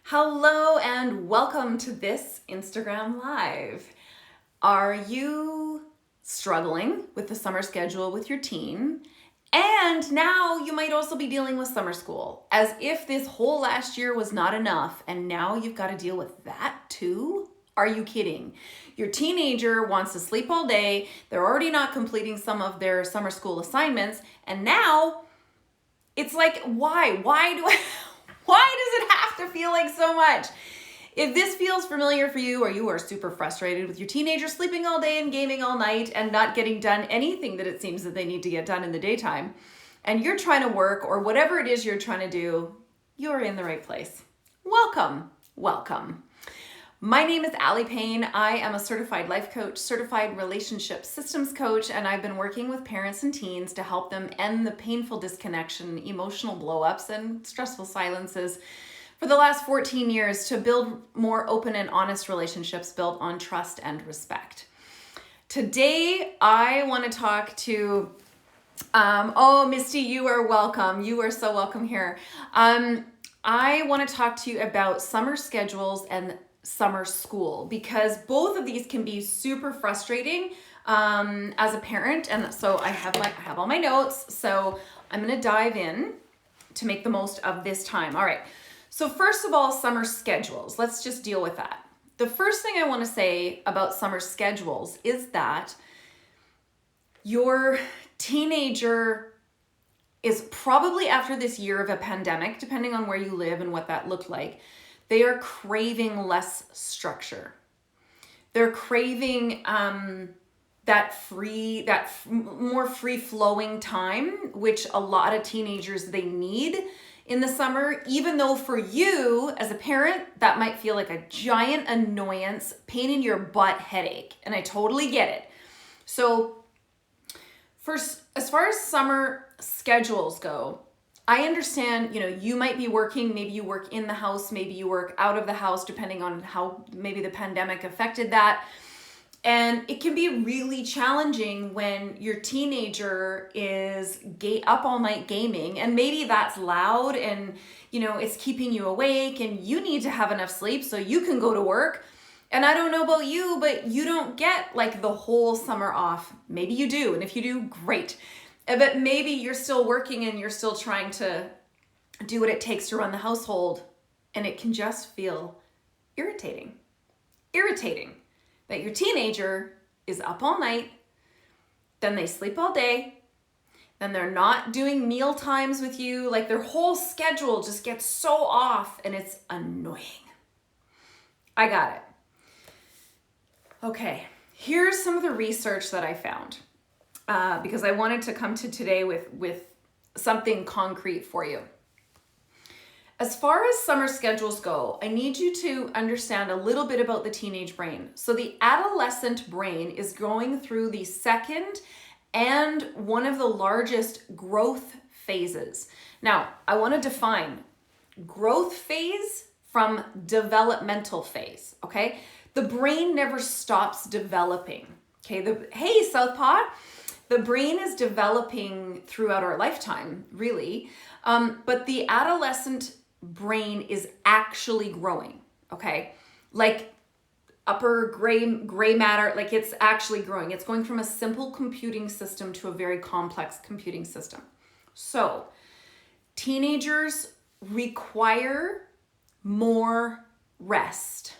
Hello and welcome to this Instagram Live. Are you struggling with the summer schedule with your teen? And now you might also be dealing with summer school, as if this whole last year was not enough, and now you've got to deal with that too? Are you kidding? Your teenager wants to sleep all day, they're already not completing some of their summer school assignments, and now it's like, why? Why does it have to feel like so much? If this feels familiar for you, or you are super frustrated with your teenager sleeping all day and gaming all night and not getting done anything that it seems that they need to get done in the daytime, and you're trying to work or whatever it is you're trying to do, you're in the right place. Welcome, welcome. My name is Allie Payne. I am a certified life coach, certified relationship systems coach, and I've been working with parents and teens to help them end the painful disconnection, emotional blow-ups, and stressful silences for the last 14 years to build more open and honest relationships built on trust and respect. Today, I want to talk to, Misty, you are welcome. You are so welcome here. I want to talk to you about summer schedules and summer school, because both of these can be super frustrating as a parent. And so I have all my notes. So I'm going to dive in to make the most of this time. All right. So first of all, summer schedules. Let's just deal with that. The first thing I want to say about summer schedules is that your teenager is probably, after this year of a pandemic, depending on where you live and what that looked like, they are craving less structure. They're craving more free-flowing time, which a lot of teenagers, they need in the summer, even though for you as a parent, that might feel like a giant annoyance, pain in your butt headache. And I totally get it. So first, as far as summer schedules go, I understand, you might be working, maybe you work in the house, maybe you work out of the house, depending on how maybe the pandemic affected that. And it can be really challenging when your teenager is up all night gaming, and maybe that's loud and, it's keeping you awake, and you need to have enough sleep so you can go to work. And I don't know about you, but you don't get like the whole summer off. Maybe you do. And if you do, great. But maybe you're still working and you're still trying to do what it takes to run the household, and it can just feel irritating that your teenager is up all night, then they sleep all day, then they're not doing meal times with you, like their whole schedule just gets so off, and it's annoying. I got it. Okay, here's some of the research that I found. Because I wanted to come to today with something concrete for you. As far as summer schedules go, I need you to understand a little bit about the teenage brain. So the adolescent brain is going through the second and one of the largest growth phases. Now, I want to define growth phase from developmental phase, okay? The brain never stops developing, okay? Hey, Southpaw! The brain is developing throughout our lifetime, really, but the adolescent brain is actually growing, okay? Like upper gray matter, like it's actually growing. It's going from a simple computing system to a very complex computing system. So teenagers require more rest,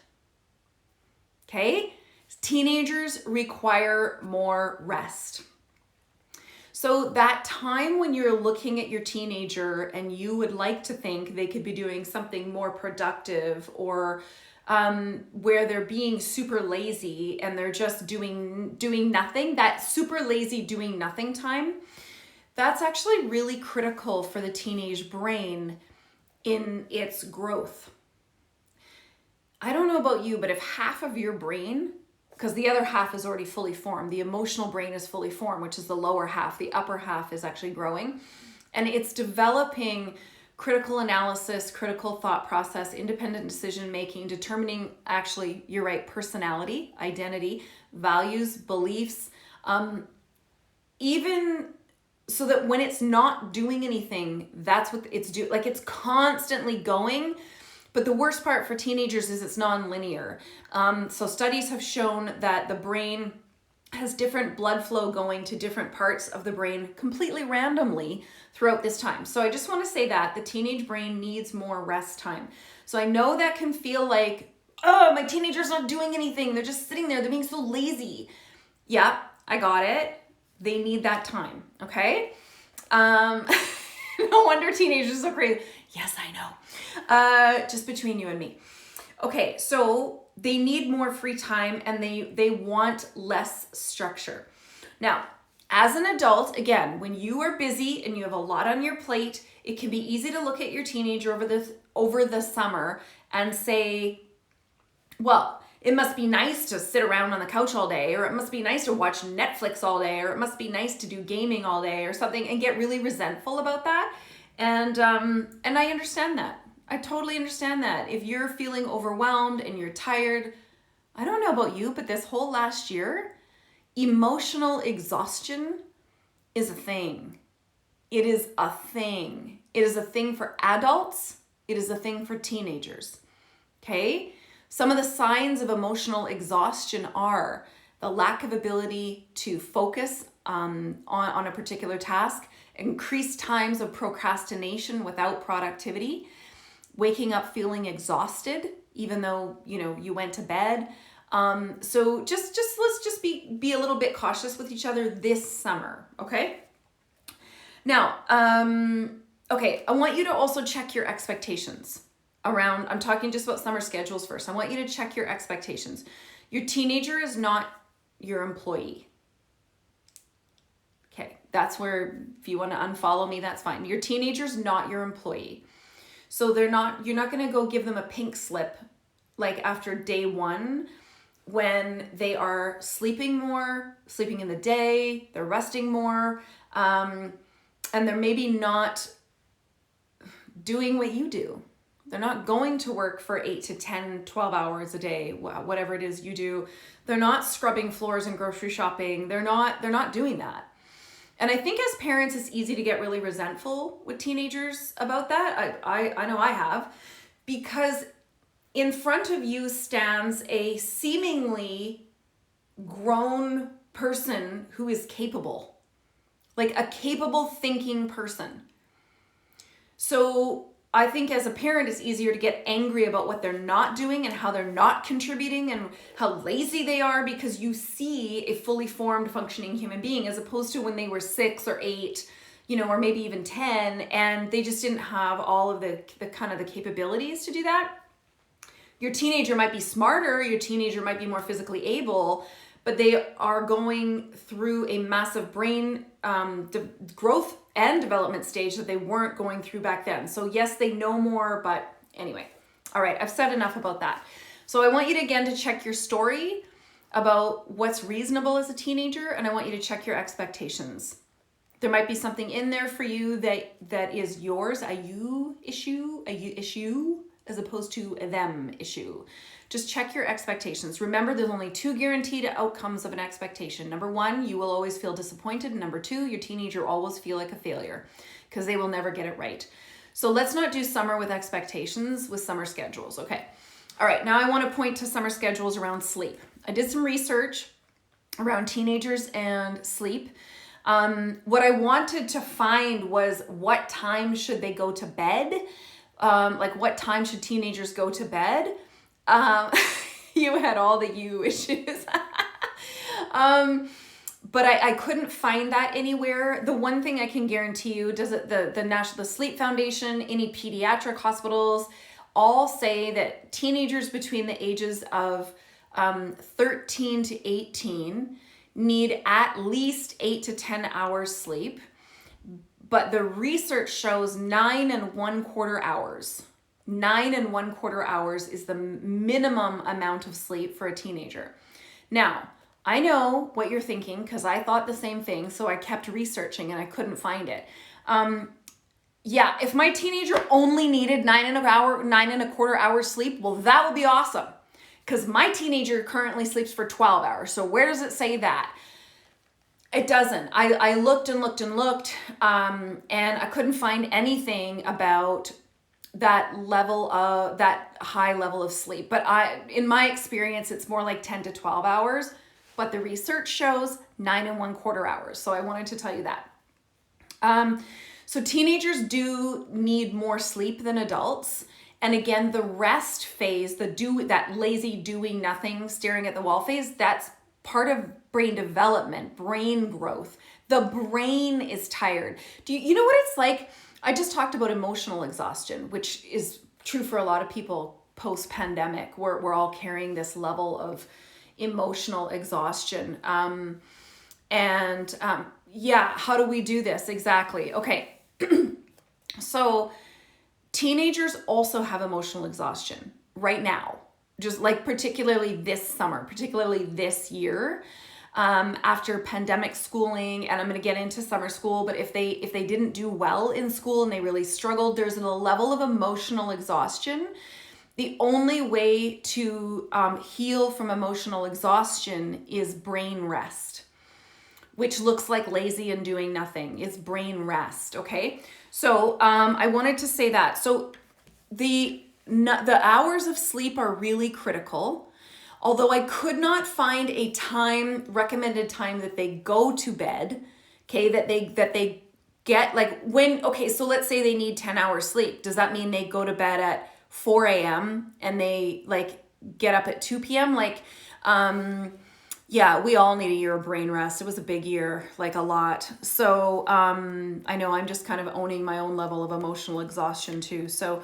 okay? Teenagers require more rest. So that time when you're looking at your teenager and you would like to think they could be doing something more productive, or where they're being super lazy and they're just doing nothing, that super lazy doing nothing time, that's actually really critical for the teenage brain in its growth. I don't know about you, but if half of your brain, because the other half is already fully formed. The emotional brain is fully formed, which is the lower half. The upper half is actually growing. And it's developing critical analysis, critical thought process, independent decision making, determining, actually, you're right, personality, identity, values, beliefs, even so that when it's not doing anything, that's what it's doing. Like it's constantly going But the worst part for teenagers is it's non-linear. So studies have shown that the brain has different blood flow going to different parts of the brain completely randomly throughout this time. So I just want to say that the teenage brain needs more rest time. So I know that can feel like, oh, my teenager's not doing anything. They're just sitting there. They're being so lazy. Yeah, I got it. They need that time, okay? No wonder teenagers are so crazy. Yes, I know. Just between you and me. Okay, so they need more free time and they want less structure. Now, as an adult, again, when you are busy and you have a lot on your plate, it can be easy to look at your teenager over the summer and say, well, it must be nice to sit around on the couch all day, or it must be nice to watch Netflix all day, or it must be nice to do gaming all day or something, and get really resentful about that. And I understand that. I totally understand that. If you're feeling overwhelmed and you're tired, I don't know about you, but this whole last year, emotional exhaustion is a thing. It is a thing. It is a thing for adults. It is a thing for teenagers. Okay? Some of the signs of emotional exhaustion are the lack of ability to focus on a particular task, increased times of procrastination without productivity, waking up feeling exhausted even though you went to bed. So let's just be a little bit cautious with each other this summer, okay? Now, okay, I want you to also check your expectations around, I'm talking just about summer schedules first. I want you to check your expectations. Your teenager is not your employee. Okay, that's where, if you want to unfollow me, that's fine. Your teenager's not your employee. So you're not going to go give them a pink slip like after day one when they are sleeping more, sleeping in the day, they're resting more, and they're maybe not doing what you do. They're not going to work for 8 to 10, 12 hours a day, whatever it is you do. They're not scrubbing floors and grocery shopping. They're not doing that. And I think as parents, it's easy to get really resentful with teenagers about that. I know I have, because in front of you stands a seemingly grown person who is capable, like a capable thinking person. So I think as a parent, it's easier to get angry about what they're not doing and how they're not contributing and how lazy they are, because you see a fully formed functioning human being, as opposed to when they were 6 or 8, or maybe even 10, and they just didn't have all of the kind of the capabilities to do that. Your teenager might be smarter, your teenager might be more physically able, but they are going through a massive brain growth and development stage that they weren't going through back then. So yes, they know more, but anyway. All right, I've said enough about that. So I want you to, again, to check your story about what's reasonable as a teenager, and I want you to check your expectations. There might be something in there for you that is yours, a you issue, as opposed to a them issue. Just check your expectations. Remember, there's only 2 guaranteed outcomes of an expectation. Number 1, you will always feel disappointed. And number 2, your teenager will always feel like a failure because they will never get it right. So let's not do summer with expectations with summer schedules, okay? All right, now I want to point to summer schedules around sleep. I did some research around teenagers and sleep. What I wanted to find was what time should they go to bed? Like what time should teenagers go to bed? You had all the you issues. But I couldn't find that anywhere. The one thing I can guarantee you, the Sleep Foundation, any pediatric hospitals, all say that teenagers between the ages of 13 to 18 need at least 8 to 10 hours sleep. But the research shows 9 1/4 hours. 9 1/4 hours is the minimum amount of sleep for a teenager. Now, I know what you're thinking, because I thought the same thing, so I kept researching and I couldn't find it. Yeah, if my teenager only needed 9 1/4 hours sleep, well, that would be awesome, because my teenager currently sleeps for 12 hours. So where does it say that? It doesn't. I looked and looked and looked, and I couldn't find anything about that high level of sleep. But in my experience, it's more like 10 to 12 hours, but the research shows 9.25 hours. So I wanted to tell you that. So teenagers do need more sleep than adults. And again, the rest phase, that lazy doing nothing, staring at the wall phase, that's part of brain development, brain growth. The brain is tired. You know what it's like? I just talked about emotional exhaustion, which is true for a lot of people post-pandemic. We're all carrying this level of emotional exhaustion. Yeah, how do we do this? Exactly. Okay. So teenagers also have emotional exhaustion right now, just like particularly this summer, particularly this year, after pandemic schooling. And I'm going to get into summer school, but if they didn't do well in school and they really struggled, there's a level of emotional exhaustion. The only way to heal from emotional exhaustion is brain rest, which looks like lazy and doing nothing. It's brain rest, okay? So I wanted to say that. So the hours of sleep are really critical. Although I could not find a recommended time that they go to bed, okay, that they get like okay, so let's say they need 10 hours sleep. Does that mean they go to bed at 4 a.m. and they like get up at 2 p.m.? Like, yeah, we all need a year of brain rest. It was a big year, like a lot. So I know I'm just kind of owning my own level of emotional exhaustion too. So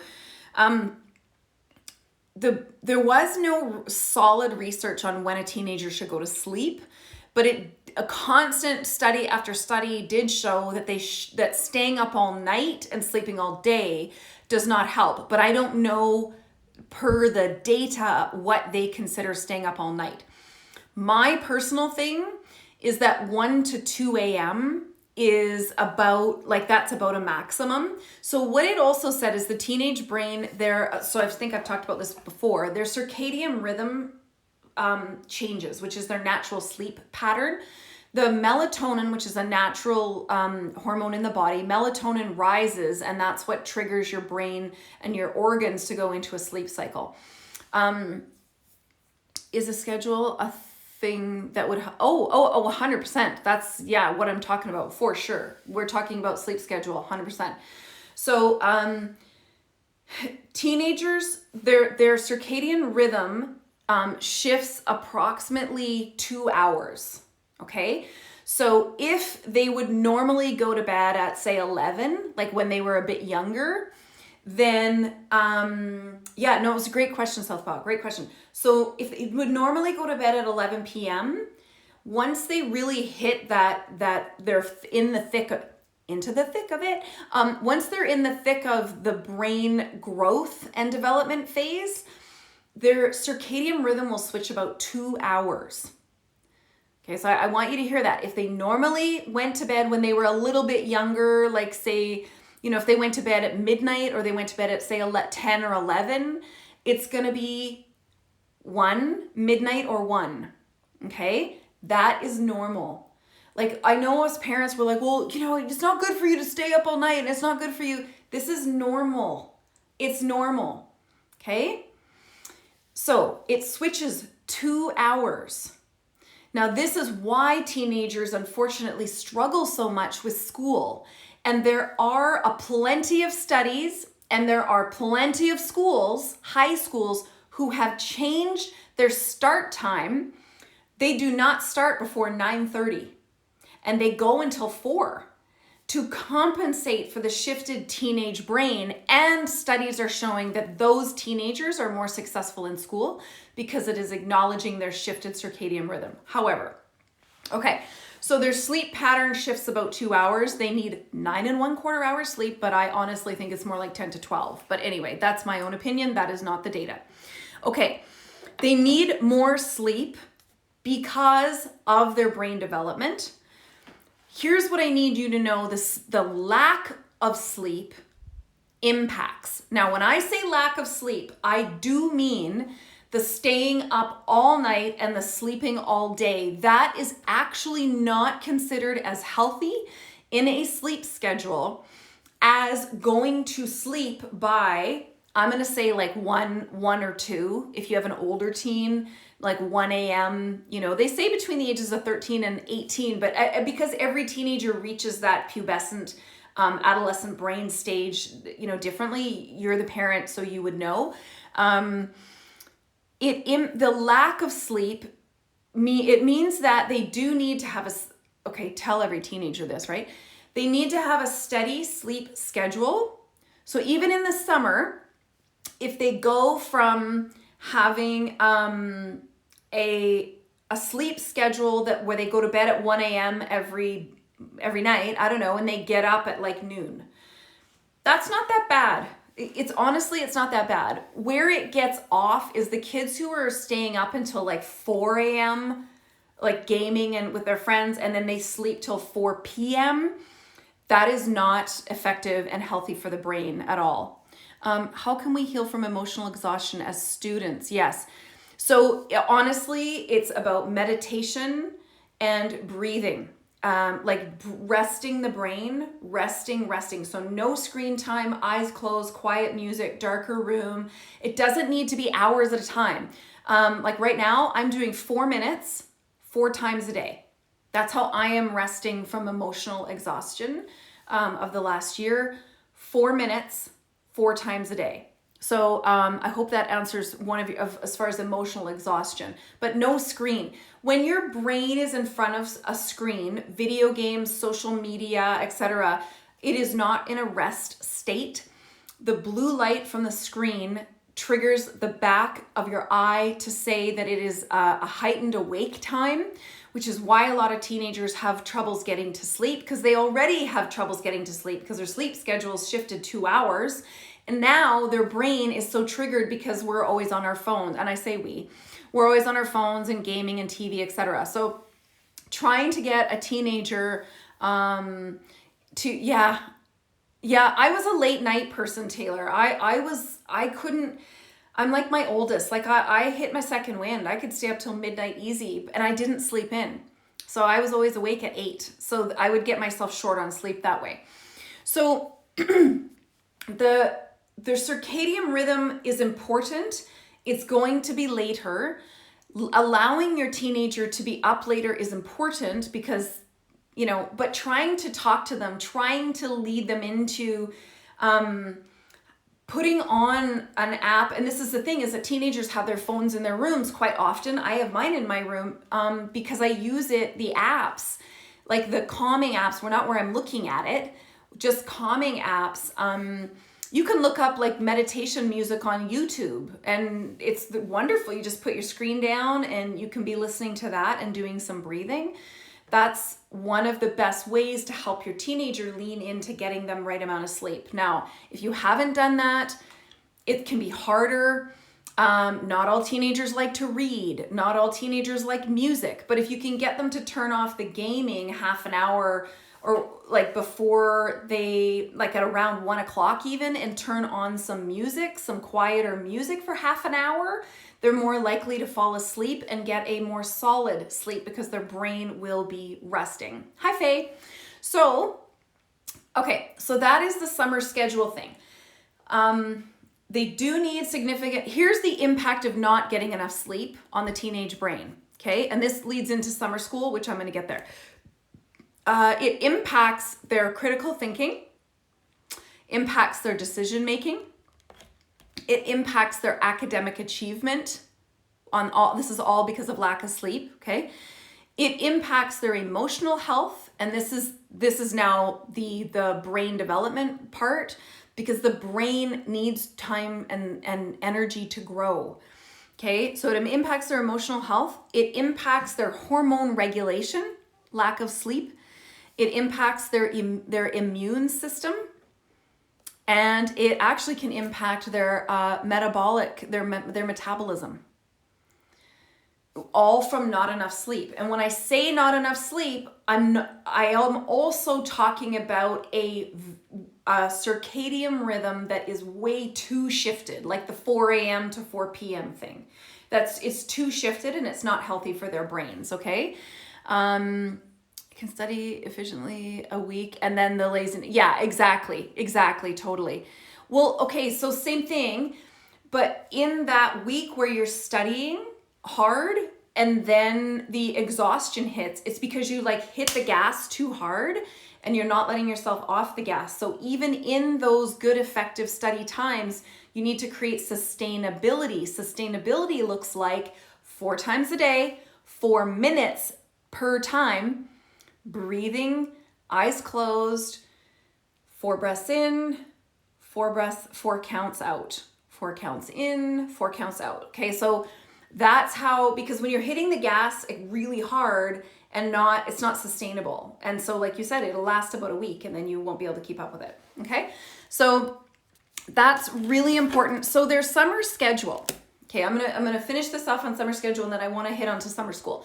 there was no solid research on when a teenager should go to sleep, but a constant study after study did show that that staying up all night and sleeping all day does not help. But I don't know per the data what they consider staying up all night. My personal thing is that 1 to 2 a.m. is that's about a maximum. So what it also said is the teenage brain, so I think I've talked about this before, their circadian rhythm changes, which is their natural sleep pattern. The melatonin, which is a natural hormone in the body, melatonin rises, and that's what triggers your brain and your organs to go into a sleep cycle. Is a schedule a thing that would 100%. That's what I'm talking about for sure. We're talking about sleep schedule 100%. So teenagers, their circadian rhythm shifts approximately 2 hours. Okay, so if they would normally go to bed at say 11, like when they were a bit younger, then it was a great question, Southpaw. Great question. So if they would normally go to bed at 11 p.m., once they really hit that they're in the thick of it, once they're in the thick of the brain growth and development phase, their circadian rhythm will switch about 2 hours. Okay, so I want you to hear that. If they normally went to bed when they were a little bit younger, like say, if they went to bed at midnight or they went to bed at say 10 or 11, it's going to be midnight or 1. Okay, that is normal. Like I know us parents were like, well, it's not good for you to stay up all night and it's not good for you. This is normal. It's normal. Okay, so it switches 2 hours. Now, this is why teenagers unfortunately struggle so much with school. And there are plenty of studies and there are plenty of schools, high schools, who have changed their start time. They do not start before 9:30 and they go until 4 to compensate for the shifted teenage brain. And studies are showing that those teenagers are more successful in school because it is acknowledging their shifted circadian rhythm. However, okay, so their sleep pattern shifts about 2 hours. They need 9.25 hours sleep, but I honestly think it's more like 10 to 12. But anyway, that's my own opinion. That is not the data. Okay, they need more sleep because of their brain development. Here's what I need you to know. The lack of sleep impacts. Now, when I say lack of sleep, I do mean the staying up all night and the sleeping all day. That is actually not considered as healthy in a sleep schedule as going to sleep by, I'm going to say like 1 or 2. If you have an older teen, like 1 a.m., they say between the ages of 13 and 18, but because every teenager reaches that pubescent, adolescent brain stage, differently. You're the parent, so you would know. The lack of sleep, it means that they do need to have tell every teenager this, right? They need to have a steady sleep schedule. So even in the summer, if they go from having a sleep schedule where they go to bed at 1 a.m. every night, I don't know, and they get up at like noon, that's not that bad. It's not that bad. Where it gets off is the kids who are staying up until like 4 a.m., like gaming and with their friends, and then they sleep till 4 p.m. That is not effective and healthy for the brain at all. How can we heal from emotional exhaustion as students? Yes. So honestly, it's about meditation and breathing. Resting the brain, resting. So no screen time, eyes closed, quiet music, darker room. It doesn't need to be hours at a time. Like right now, I'm doing 4 minutes, 4 times a day. That's how I am resting from emotional exhaustion of the last year. 4 minutes, 4 times a day. So I hope that answers one of you as far as emotional exhaustion, but no screen. When your brain is in front of a screen, video games, social media, etc., it is not in a rest state. The blue light from the screen triggers the back of your eye to say that it is a heightened awake time, which is why a lot of teenagers have troubles getting to sleep, because they already have troubles getting to sleep because their sleep schedule's shifted 2 hours. And now their brain is so triggered because we're always on our phones. And I say we're always on our phones and gaming and TV, etc. So trying to get a teenager I was a late night person, Taylor. I'm like my oldest. Like I hit my second wind. I could stay up till midnight easy, and I didn't sleep in. So I was always awake at 8. So I would get myself short on sleep that way. So the circadian rhythm is important. It's going to be later. Allowing your teenager to be up later is important because, but trying to talk to them, trying to lead them into putting on an app. And this is the thing, is that teenagers have their phones in their rooms quite often. I have mine in my room because I use the apps, like the calming apps. We're not where I'm looking at it, just calming apps. You can look up like meditation music on YouTube, and it's wonderful. You just put your screen down and you can be listening to that and doing some breathing. That's one of the best ways to help your teenager lean into getting them right amount of sleep. Now, if you haven't done that, it can be harder. Not all teenagers like to read. Not all teenagers like music. But if you can get them to turn off the gaming half an hour or like before they, like at around 1 o'clock even, and turn on some music, some quieter music for half an hour, they're more likely to fall asleep and get a more solid sleep because their brain will be resting. Hi, Faye. So that is the summer schedule thing. They do need here's the impact of not getting enough sleep on the teenage brain, okay? And this leads into summer school, which I'm gonna get there. It impacts their critical thinking, impacts their decision making. It impacts their academic achievement this is all because of lack of sleep, okay? It impacts their emotional health, and this is now the brain development part, because the brain needs time and energy to grow. Okay, so it impacts their emotional health. It impacts their hormone regulation, lack of sleep. It impacts their immune system, and it actually can impact their their metabolism. All from not enough sleep. And when I say not enough sleep, I am also talking about a circadian rhythm that is way too shifted, like the 4 a.m. to 4 p.m. thing. It's too shifted and it's not healthy for their brains, okay? can study efficiently a week, and then the lazy. Yeah, exactly, totally. Well, okay, so same thing, but in that week where you're studying hard and then the exhaustion hits, it's because you like hit the gas too hard and you're not letting yourself off the gas. So even in those good, effective study times, you need to create sustainability. Sustainability looks like 4 times a day, 4 minutes per time, breathing, eyes closed, 4 breaths in, 4 counts out, 4 counts in, 4 counts out. Okay, so that's how, because when you're hitting the gas really hard and it's not sustainable. And so like you said, it'll last about a week and then you won't be able to keep up with it. Okay, so that's really important. So there's summer schedule. Okay, I'm gonna finish this off on summer schedule and then I want to hit onto summer school.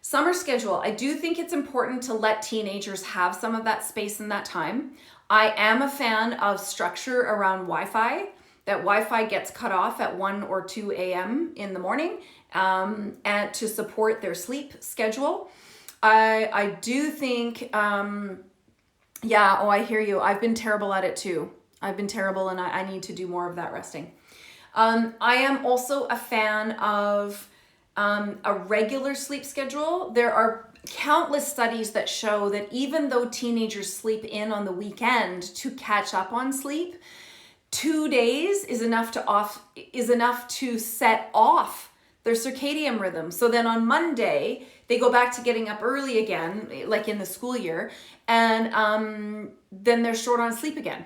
Summer schedule, I do think it's important to let teenagers have some of that space and that time. I am a fan of structure around Wi-Fi. That Wi-Fi gets cut off at 1 or 2 a.m. in the morning and to support their sleep schedule. I do think, I hear you. I've been terrible at it too. I've been terrible and I need to do more of that resting. I am also a fan of a regular sleep schedule. There are countless studies that show that even though teenagers sleep in on the weekend to catch up on sleep, 2 days is enough to set off their circadian rhythm. So then on Monday, they go back to getting up early again, like in the school year, and then they're short on sleep again.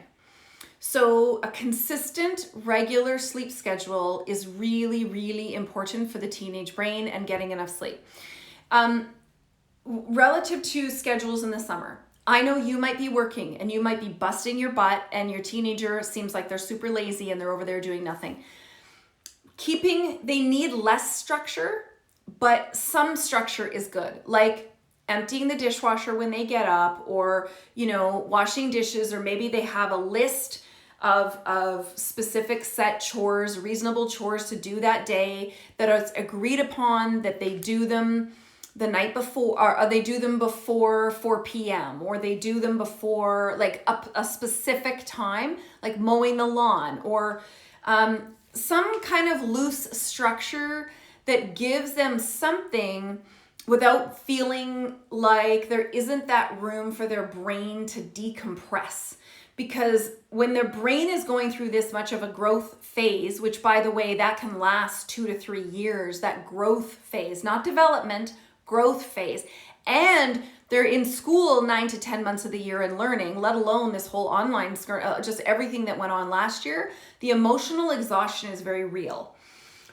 So a consistent, regular sleep schedule is really, really important for the teenage brain and getting enough sleep. Relative to schedules in the summer, I know you might be working and you might be busting your butt and your teenager seems like they're super lazy and they're over there doing nothing. They need less structure, but some structure is good. Like emptying the dishwasher when they get up, or, washing dishes, or maybe they have a list of specific set chores, reasonable chores to do that day that are agreed upon, that they do them the night before, or they do them before 4 p.m. or they do them before like a specific time, like mowing the lawn, or some kind of loose structure that gives them something without feeling like there isn't that room for their brain to decompress. Because when their brain is going through this much of a growth phase, which by the way, that can last 2 to 3 years, that growth phase, not development, growth phase. And they're in school 9 to 10 months of the year and learning, let alone this whole online, just everything that went on last year. The emotional exhaustion is very real.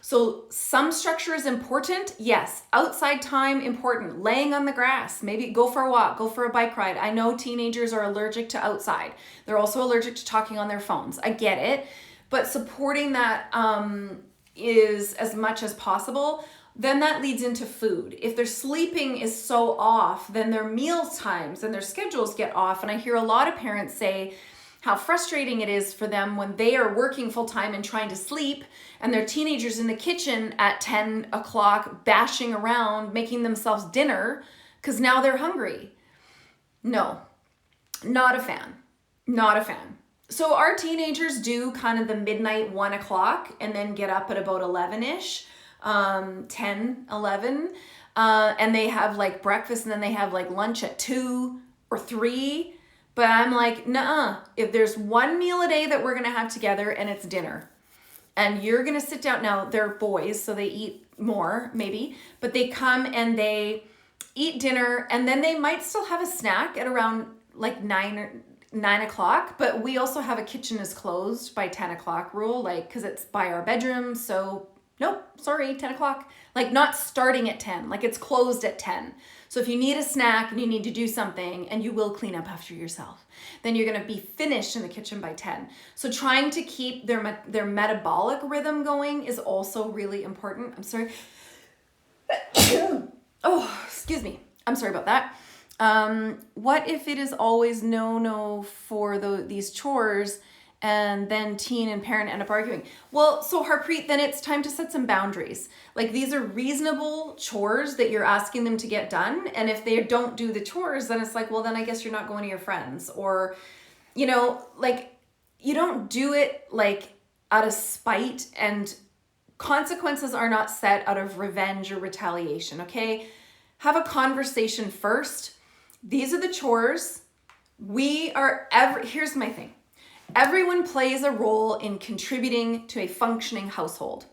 So some structure is important. Yes. Outside time, important. Laying on the grass, maybe go for a walk, go for a bike ride. I know teenagers are allergic to outside. They're also allergic to talking on their phones. I get it. But supporting that is as much as possible. Then that leads into food. If their sleeping is so off, then their meal times and their schedules get off. And I hear a lot of parents say how frustrating it is for them when they are working full time and trying to sleep, and their teenagers in the kitchen at 10 o'clock bashing around, making themselves dinner because now they're hungry. No, not a fan. Not a fan. So our teenagers do kind of the midnight 1 o'clock and then get up at about 11-ish. 10, 11, and they have like breakfast and then they have like lunch at 2 or 3. But I'm like, nah, if there's one meal a day that we're going to have together and it's dinner, and you're going to sit down. Now they're boys, so they eat more maybe, but they come and they eat dinner, and then they might still have a snack at around like 9 o'clock, but we also have a kitchen is closed by 10 o'clock rule, like, cause it's by our bedroom. So nope, sorry, 10 o'clock, like not starting at 10, like it's closed at 10. So if you need a snack and you need to do something, and you will clean up after yourself, then you're going to be finished in the kitchen by 10. So trying to keep their metabolic rhythm going is also really important. I'm sorry. Oh, excuse me. I'm sorry about that. What if it is always no for these chores and then teen and parent end up arguing. Well, so Harpreet, then it's time to set some boundaries. Like, these are reasonable chores that you're asking them to get done. And if they don't do the chores, then it's like, well, then I guess you're not going to your friends. Or, you know, like, you don't do it like out of spite, and consequences are not set out of revenge or retaliation, okay? Have a conversation first. These are the chores. Here's my thing. Everyone plays a role in contributing to a functioning household.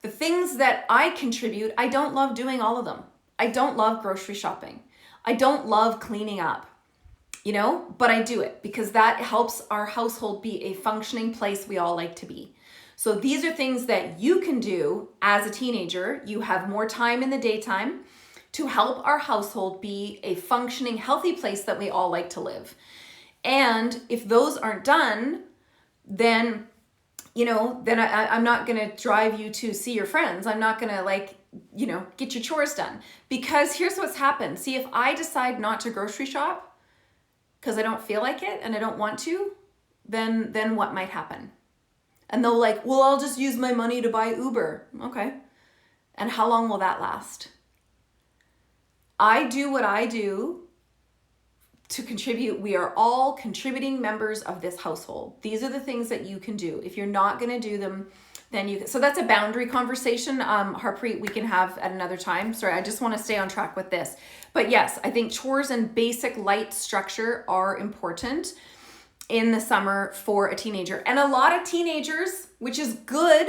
The things that I contribute, I don't love doing all of them. I don't love grocery shopping. I don't love cleaning up, you know, but I do it because that helps our household be a functioning place we all like to be. So these are things that you can do as a teenager. You have more time in the daytime to help our household be a functioning, healthy place that we all like to live. And if those aren't done, then, you know, then I'm not going to drive you to see your friends. I'm not going to, like, you know, get your chores done. Because here's what's happened. See, if I decide not to grocery shop because I don't feel like it and I don't want to, then what might happen? And they'll like, well, I'll just use my money to buy Uber. Okay. And how long will that last? I do what I do to contribute. We are all contributing members of this household. These are the things that you can do. If you're not going to do them, then you can. So that's a boundary conversation, Harpreet, we can have at another time. Sorry, I just want to stay on track with this. But yes, I think chores and basic light structure are important in the summer for a teenager. And a lot of teenagers, which is good,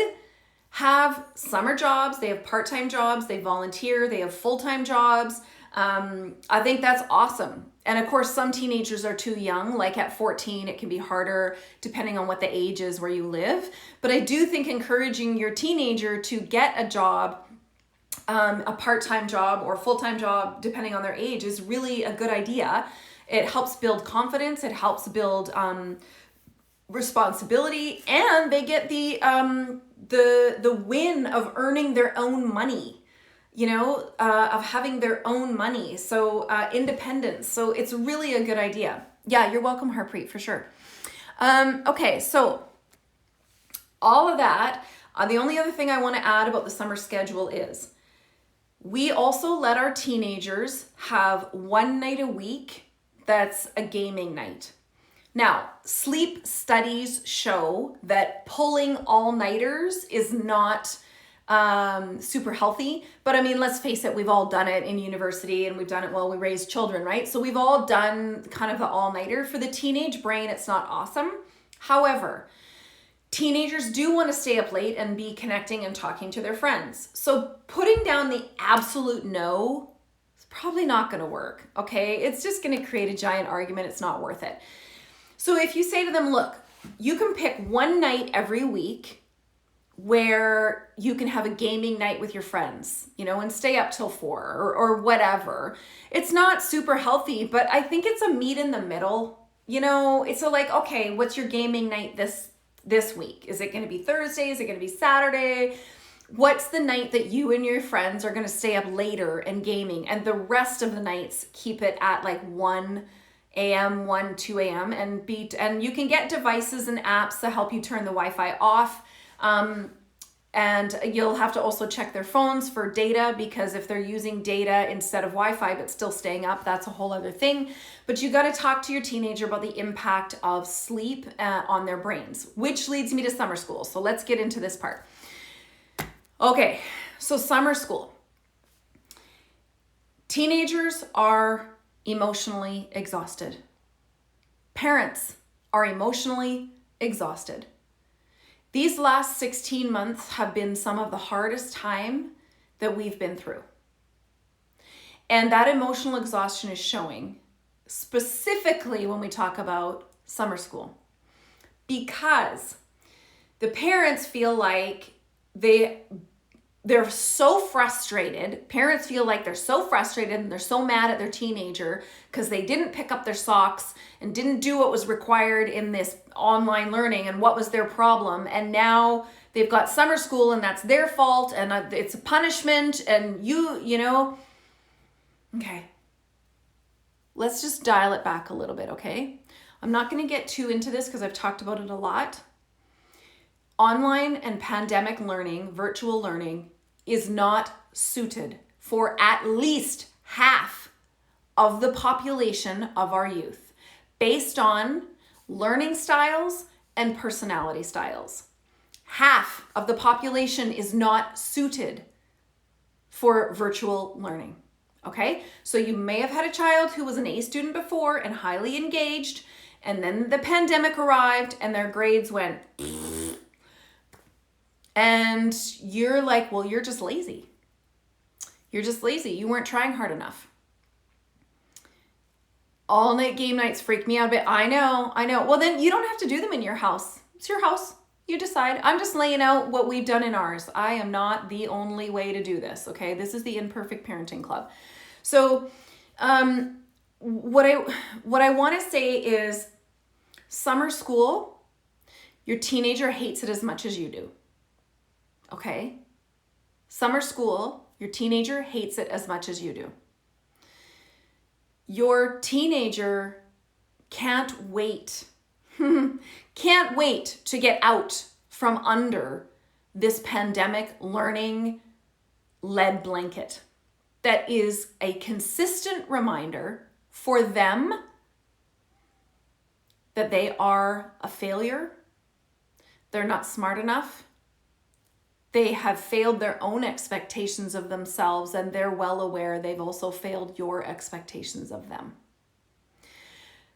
have summer jobs, they have part-time jobs, they volunteer, they have full-time jobs. I think that's awesome. And of course, some teenagers are too young, like at 14, it can be harder depending on what the age is where you live. But I do think encouraging your teenager to get a job, a part-time job or full-time job, depending on their age, is really a good idea. It helps build confidence, it helps build responsibility, and they get the win of earning their own money. You know, of having their own money. So independence. So it's really a good idea. Yeah, you're welcome, Harpreet, for sure. Okay, so all of that. The only other thing I want to add about the summer schedule is we also let our teenagers have one night a week that's a gaming night. Now, sleep studies show that pulling all-nighters is not super healthy. But I mean, let's face it, we've all done it in university and we've done it while we raise children, right? So we've all done kind of the all-nighter. For the teenage brain, it's not awesome. However, teenagers do want to stay up late and be connecting and talking to their friends. So putting down the absolute no is probably not going to work, okay? It's just going to create a giant argument. It's not worth it. So if you say to them, look, you can pick one night every week where you can have a gaming night with your friends, you know, and stay up till 4 or whatever. It's not super healthy, but I think it's a meet in the middle. You know, it's like, okay, what's your gaming night this week? Is it going to be Thursday? Is it going to be Saturday? What's the night that you and your friends are going to stay up later and gaming, and the rest of the nights keep it at like 1 a.m., 2 a.m. and you can get devices and apps to help you turn the Wi-Fi off. And you'll have to also check their phones for data, because if they're using data instead of Wi-Fi but still staying up, that's a whole other thing. But you got to talk to your teenager about the impact of sleep on their brains, which leads me to summer school. So let's get into this part. Okay, so summer school. Teenagers are emotionally exhausted. Parents are emotionally exhausted. These last 16 months have been some of the hardest time that we've been through. And that emotional exhaustion is showing, specifically when we talk about summer school, because the parents feel like they're so frustrated. Parents feel like they're so frustrated and they're so mad at their teenager because they didn't pick up their socks and didn't do what was required in this online learning, and what was their problem. And now they've got summer school and that's their fault, and it's a punishment, and you know. Okay. Let's just dial it back a little bit, okay? I'm not going to get too into this because I've talked about it a lot. Online and pandemic learning, virtual learning, is not suited for at least half of the population of our youth, based on learning styles and personality styles. Half of the population is not suited for virtual learning. Okay, so you may have had a child who was an A student before and highly engaged, and then the pandemic arrived and their grades went, and you're like, well, you're just lazy. You're just lazy. You weren't trying hard enough. All night game nights freak me out a bit. I know. Well, then you don't have to do them in your house. It's your house. You decide. I'm just laying out what we've done in ours. I am not the only way to do this, okay? This is the Imperfect Parenting Club. So what I want to say is summer school, your teenager hates it as much as you do, okay? Summer school, your teenager hates it as much as you do. Your teenager can't wait to get out from under this pandemic learning lead blanket that is a consistent reminder for them that they are a failure, they're not smart enough, they have failed their own expectations of themselves, and they're well aware they've also failed your expectations of them.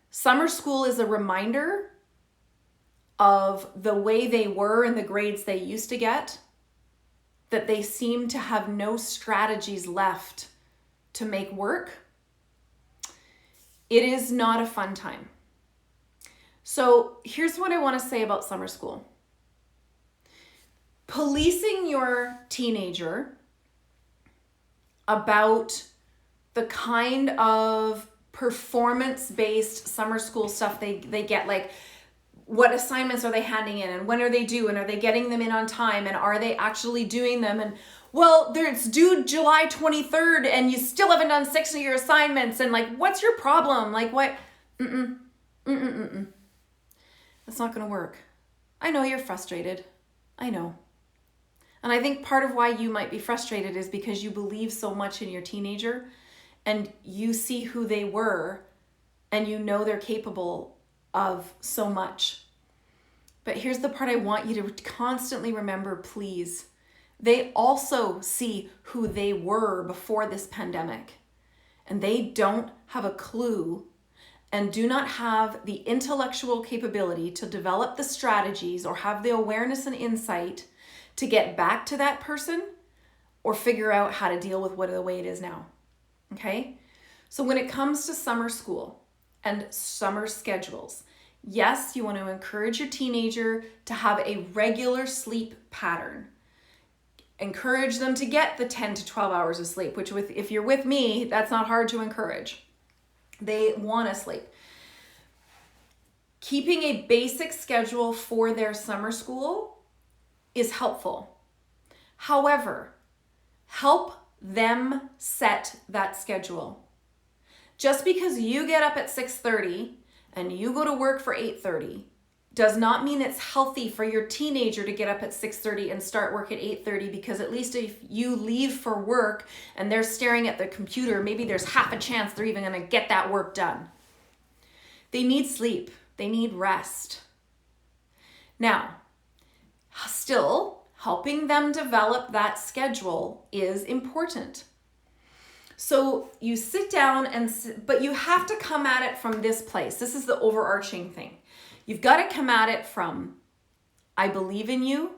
Summer school is a reminder of the way they were and the grades they used to get, that they seem to have no strategies left to make work. It is not a fun time. So here's what I want to say about summer school. Policing your teenager about the kind of performance-based summer school stuff they get, like what assignments are they handing in and when are they due and are they getting them in on time and are they actually doing them, and well, it's due July 23rd and you still haven't done 6 of your assignments, and like, what's your problem? Like, what? That's not going to work. I know you're frustrated. I know. And I think part of why you might be frustrated is because you believe so much in your teenager and you see who they were and you know they're capable of so much. But here's the part I want you to constantly remember, please. They also see who they were before this pandemic, and they don't have a clue and do not have the intellectual capability to develop the strategies or have the awareness and insight to get back to that person or figure out how to deal with the way it is now. Okay? So when it comes to summer school and summer schedules, yes, you want to encourage your teenager to have a regular sleep pattern. Encourage them to get the 10 to 12 hours of sleep, which if you're with me, that's not hard to encourage. They want to sleep. Keeping a basic schedule for their summer school is helpful. However, help them set that schedule. Just because you get up at 6:30 and you go to work for 8:30 does not mean it's healthy for your teenager to get up at 6:30 and start work at 8:30, because at least if you leave for work and they're staring at the computer, maybe there's half a chance they're even going to get that work done. They need sleep. They need rest. Now, still, helping them develop that schedule is important. So you sit down but you have to come at it from this place. This is the overarching thing. You've got to come at it from, I believe in you,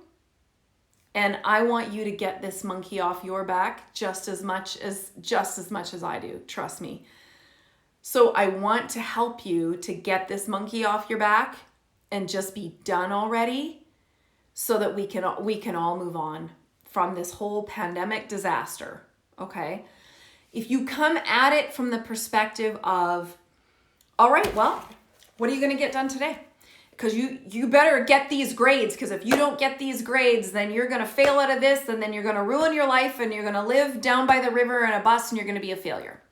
and I want you to get this monkey off your back just as much as I do. Trust me. So I want to help you to get this monkey off your back and just be done already, so that we can all move on from this whole pandemic disaster. Okay? If you come at it from the perspective of, all right, well, what are you going to get done today? Because you better get these grades, because if you don't get these grades, then you're going to fail out of this, and then you're going to ruin your life, and you're going to live down by the river in a bus, and you're going to be a failure.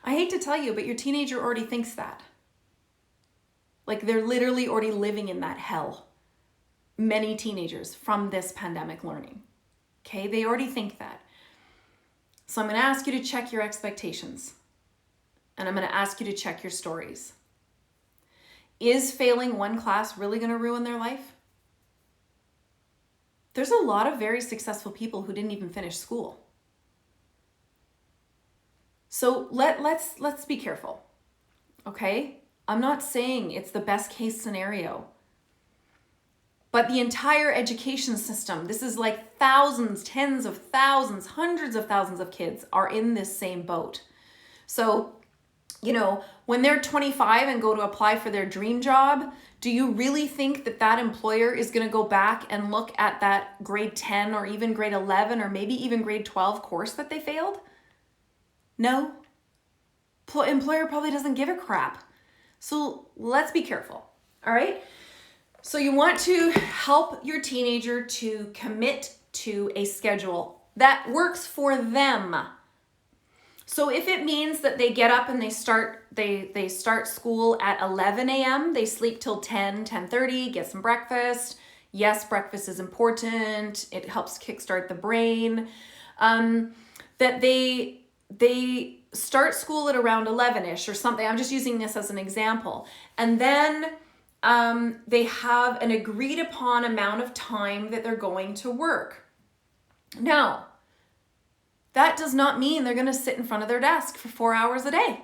I hate to tell you, but your teenager already thinks that. Like they're literally already living in that hell. Many teenagers from this pandemic learning. Okay, they already think that. So I'm going to ask you to check your expectations. And I'm going to ask you to check your stories. Is failing one class really going to ruin their life? There's a lot of very successful people who didn't even finish school. So let's be careful. Okay? I'm not saying it's the best case scenario. But the entire education system, this is like thousands, tens of thousands, hundreds of thousands of kids are in this same boat. So, you know, when they're 25 and go to apply for their dream job, do you really think that that employer is going to go back and look at that grade 10 or even grade 11 or maybe even grade 12 course that they failed? No. Employer probably doesn't give a crap. So let's be careful. All right? So you want to help your teenager to commit to a schedule that works for them. So if it means that they get up and they start school at 11 a.m., they sleep till 10:30, get some breakfast. Yes, breakfast is important. It helps kickstart the brain. That they start school at around 11-ish or something. I'm just using this as an example. And then they have an agreed upon amount of time that they're going to work. Now, that does not mean they're going to sit in front of their desk for 4 hours a day.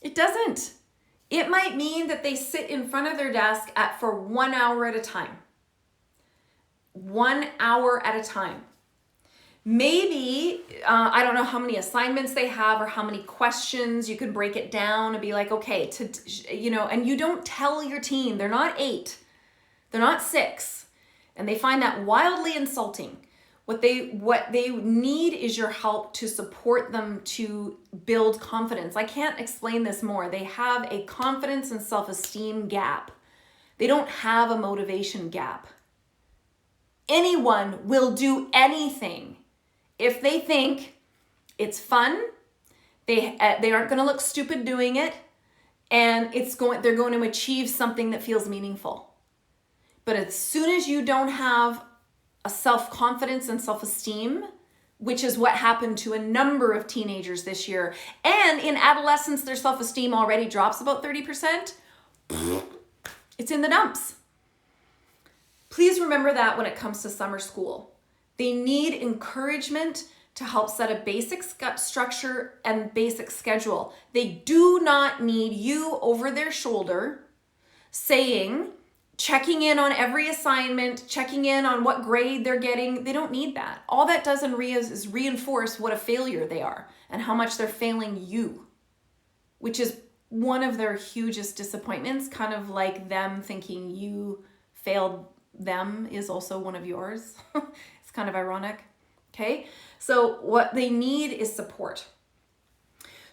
It doesn't. It might mean that they sit in front of their desk for 1 hour at a time. 1 hour at a time. Maybe, I don't know how many assignments they have or how many questions. You could break it down and be like, okay, and you don't tell your teen, they're not 8, they're not 6, and they find that wildly insulting. What they need is your help to support them to build confidence. I can't explain this more. They have a confidence and self-esteem gap. They don't have a motivation gap. Anyone will do anything if they think it's fun, they aren't going to look stupid doing it, and they're going to achieve something that feels meaningful. But as soon as you don't have a self-confidence and self-esteem, which is what happened to a number of teenagers this year, and in adolescence their self-esteem already drops about 30%, it's in the dumps. Please remember that when it comes to summer school. They need encouragement to help set a basic structure and basic schedule. They do not need you over their shoulder saying, checking in on every assignment, checking in on what grade they're getting. They don't need that. All that does is reinforce what a failure they are and how much they're failing you, which is one of their hugest disappointments, kind of like them thinking you failed them is also one of yours. It's kind of ironic. Okay, so what they need is support.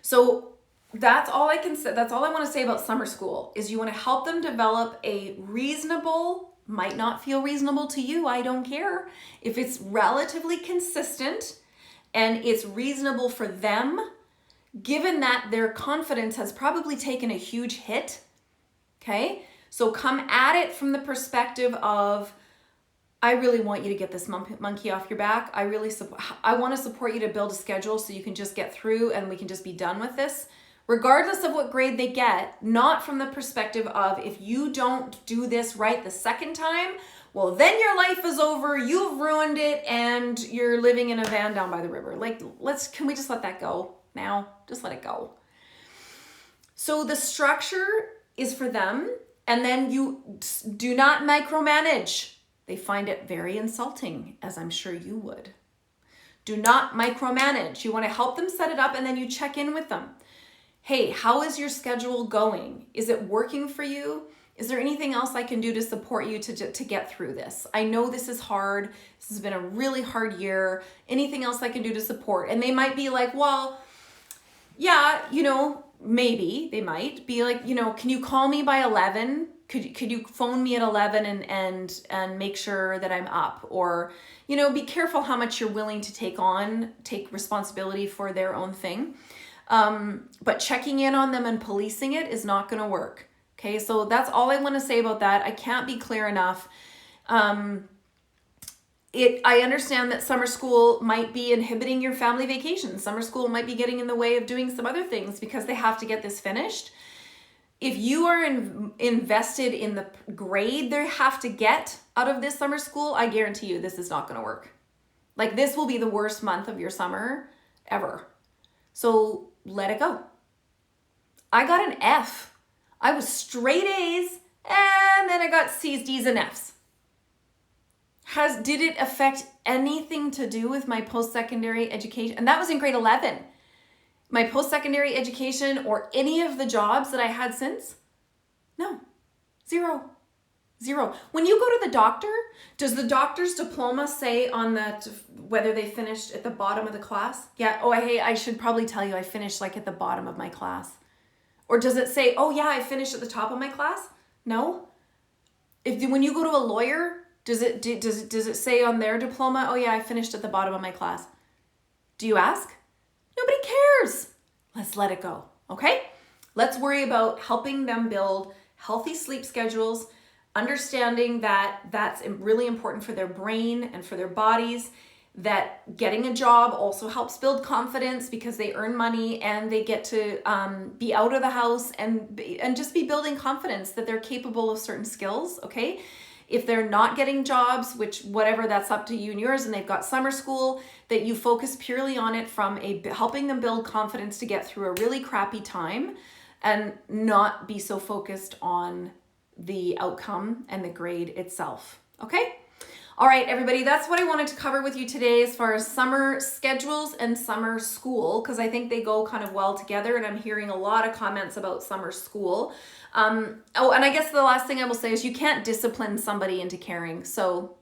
So that's all I can say. That's all I want to say about summer school is you want to help them develop a reasonable, might not feel reasonable to you, I don't care. If it's relatively consistent and it's reasonable for them, given that their confidence has probably taken a huge hit, okay? So come at it from the perspective of, I really want you to get this monkey off your back. I want to support you to build a schedule so you can just get through and we can just be done with this, regardless of what grade they get, not from the perspective of if you don't do this right the second time, well, then your life is over, you've ruined it, and you're living in a van down by the river. Like, can we just let that go now? Just let it go. So the structure is for them, and then you do not micromanage. They find it very insulting, as I'm sure you would. Do not micromanage. You want to help them set it up, and then you check in with them. Hey, how is your schedule going? Is it working for you? Is there anything else I can do to support you to get through this? I know this is hard. This has been a really hard year. Anything else I can do to support? And they might be like, well, yeah, maybe they might be like, can you call me by 11? Could you phone me at 11 and make sure that I'm up? Or, be careful how much you're willing to take responsibility for their own thing. But checking in on them and policing it is not going to work. Okay, so that's all I want to say about that. I can't be clear enough. I understand that summer school might be inhibiting your family vacation. Summer school might be getting in the way of doing some other things because they have to get this finished. If you are invested in the grade they have to get out of this summer school, I guarantee you this is not going to work. Like, this will be the worst month of your summer ever. So let it go. I got an F. I was straight A's, and then I got C's, D's, and F's. Did it affect anything to do with my post-secondary education? And that was in grade 11. My post-secondary education or any of the jobs that I had since? No. Zero. When you go to the doctor, does the doctor's diploma say on that whether they finished at the bottom of the class? Yeah, I should probably tell you I finished like at the bottom of my class. Or does it say, oh yeah, I finished at the top of my class? No. When you go to a lawyer, does it say on their diploma, oh yeah, I finished at the bottom of my class? Do you ask? Nobody cares. Let's let it go, okay? Let's worry about helping them build healthy sleep schedules, understanding that that's really important for their brain and for their bodies, that getting a job also helps build confidence because they earn money and they get to be out of the house and just be building confidence that they're capable of certain skills, okay? If they're not getting jobs, which whatever, that's up to you and yours, and they've got summer school, that you focus purely on it from helping them build confidence to get through a really crappy time and not be so focused on the outcome and the grade itself. Okay? All right, everybody, that's what I wanted to cover with you today as far as summer schedules and summer school, because I think they go kind of well together, and I'm hearing a lot of comments about summer school. And I guess the last thing I will say is you can't discipline somebody into caring. So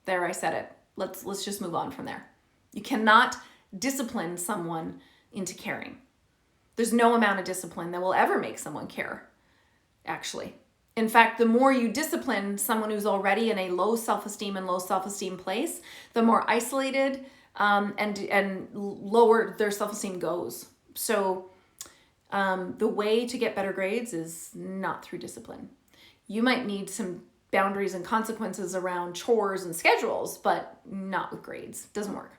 there, I said it. Let's just move on from there. You cannot discipline someone into caring. There's no amount of discipline that will ever make someone care, actually. In fact, the more you discipline someone who's already in a low self-esteem and low self-esteem place, the more isolated and lower their self-esteem goes. So the way to get better grades is not through discipline. You might need some boundaries and consequences around chores and schedules, but not with grades. Doesn't work.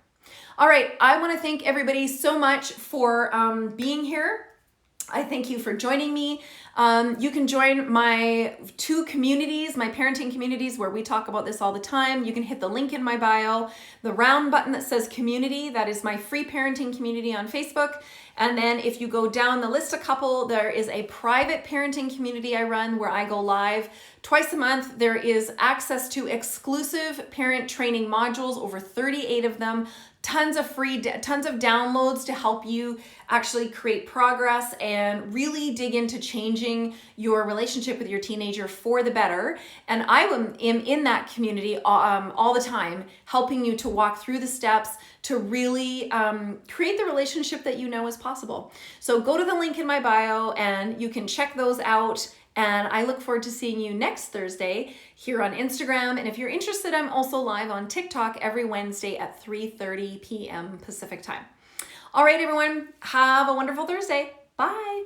All right, I want to thank everybody so much for being here. I thank you for joining me. You can join my 2 communities, my parenting communities, where we talk about this all the time. You can hit the link in my bio, the round button that says community. That is my free parenting community on Facebook. And then if you go down the list a couple, there is a private parenting community I run where I go live twice a month. There is access to exclusive parent training modules, over 38 of them, tons of downloads to help you actually create progress and really dig into changing your relationship with your teenager for the better. And I am in that community all the time, helping you to walk through the steps to really create the relationship that you know is possible. So go to the link in my bio and you can check those out. And I look forward to seeing you next Thursday here on Instagram. And if you're interested, I'm also live on TikTok every Wednesday at 3:30 p.m. Pacific time. All right, everyone, have a wonderful Thursday. Bye.